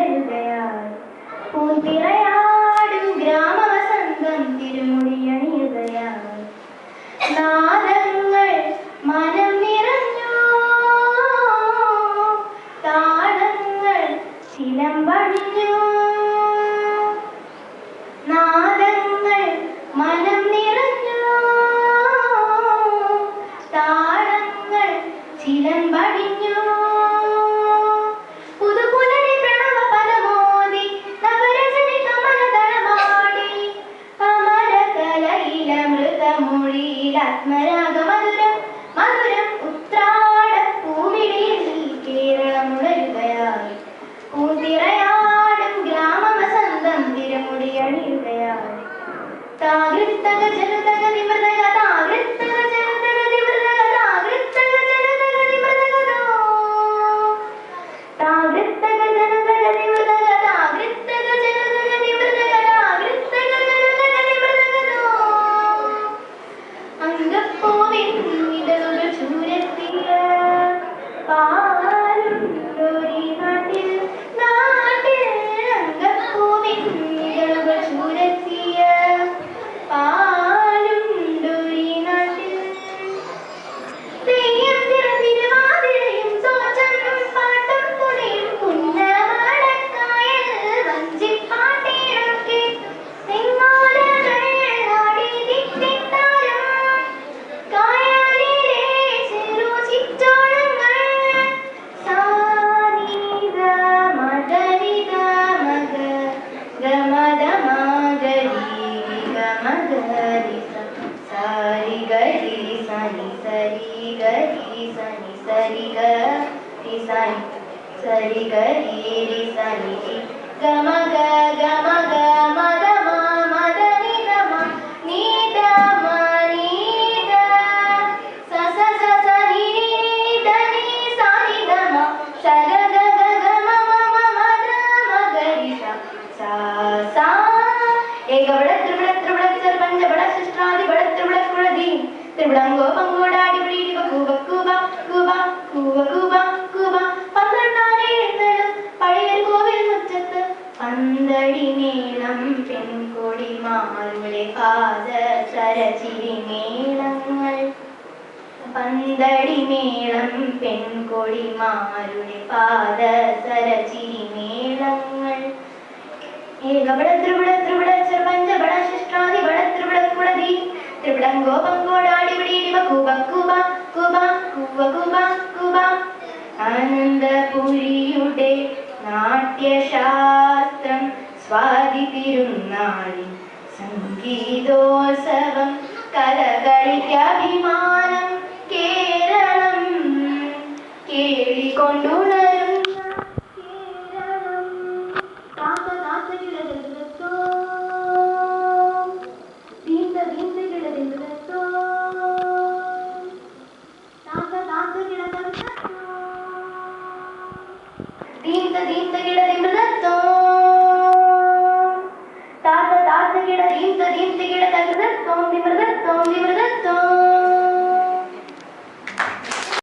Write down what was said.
ഉണരുകയായി പൂന്തിറയാടും ഗ്രാമവസന്തം തിരുമുടിയണിയുകയായി നാദങ്ങൾ മനം നിറഞ്ഞു താളങ്ങൾ ചിലമ്പണിഞ്ഞു നാദങ്ങൾ മനം നിറഞ്ഞു താളങ്ങൾ ചിലമ്പണിഞ്ഞു പുതുപുലരി പ്രണവ പദമോദി നവരജനി കമലദളമാടി അമരകലയിലമൃതമൊഴിയിൽ ആത്മരാഗ മധുരം മധുരം ഉത്രാട പൂമിഴിയിൽ കേരളം ഉണരുകയായി പൂന്തിറയാടും ഗ്രാമവസന്തം തിരുമുടിയണിയുകയായി താകൃത്തക ജനുതക നിമൃതക താകൃത്തക ജനുതക നിമൃതക താകൃത്തക ജനുതക നിമൃതകോ താകൃത്തക ജനുതക നിമൃതക താകൃത്തക ജനുതക നിമൃതക താകൃത്തക ജനുതക നിമൃതകോ അംഗപ്പൂവിൻ ഇതളുകൾ ചൂരത്തിയ പാലുണ്ടൊരി നാട്ടിൽ നാട്ടിൽ അംഗപ്പൂവിൻ ഇതളുകൾ ചൂരത്തിയ പാലുണ്ടൊരി നാട്ടിൽ തെയ്യം തിരുവാതിരയും തോറ്റം പാട്ടും തുണിയും പുന്നമടക്കായൽ വഞ്ചിപ്പാട്ടിനൊക്കെ തെങ്ങോലകൾ ആടി തിത്തിത്താരം കായലിലെ ചെറുചിറ്റോളങ്ങൾ സാനിധ മദനിധ മഗ ഗമദ മഗരി ഗമഗരി സാരി ഗരി സനി സരി ഗരി സനി സരി ഗരി സനി സരി ഗരി രി സനി ഗമഗ ഗമഗ മദ മദ നിധ മ നിധ മ നിധ സ സ സ സ നി നി ധ നി സ നി ധ മ സ ഗ ഗ ഗ ഗ മ മ മ മ ധ മ ഗ രി സ സ സ ഏകവട ത്രിവിട ത്രിവിട സർപഞ്ച ബട ശിഷ്ടാദി ബട ത്രിവിട കുളദി ത്രിവിടങ്കോ പങ്കോടാടി പ്രീതി കൂബ കൂബ കൂബ കൂബ കൂബ കൂബ പന്ത്രണ്ടാനെ എഴുന്നള്ളും പഴയ കോവിൽ മുറ്റത്ത് പന്തടി മേളം പെൺകൊടിമാരുടെ പാദ സരചിരി മേളങ്ങൾ പന്തടി മേളം പെൺകൊടിമാരുടെ പാദ സരചിരി മേളങ്ങൾ ഏകബട ത്രിവിട ത്രിവിട സർപഞ്ച ബട ശിഷ്ടാദി ബട ത്രിവിട കുളദി ത്രിവിടങ്കോ പങ്കോടാടി പ്രീതി കൂബ കൂബ കൂബ കൂബ കൂബ കൂബ ആനന്ദപുരിയുടെ നാട്യശാസ്ത്രം സ്വാതി തിരുനാളിൽ സംഗീതോത്സവം കലകളിക്കഭിമാനം കേരളം കേളിക്കൊണ്ടുണരുന്ന കേരളം താത്ത താത്ത കിളതെന്തോ ദീന്ത ദീന്ത കിളതെന്തോ താത്ത താത്ത കിളതെന്തോ ദീന്ത ദീന്ത കിളതെന്തോ താത്ത താത്ത കിള ദീന്ത ദീന്ത കിളതെന്തോ നിമൃതത്തോ നിമൃതത്തോ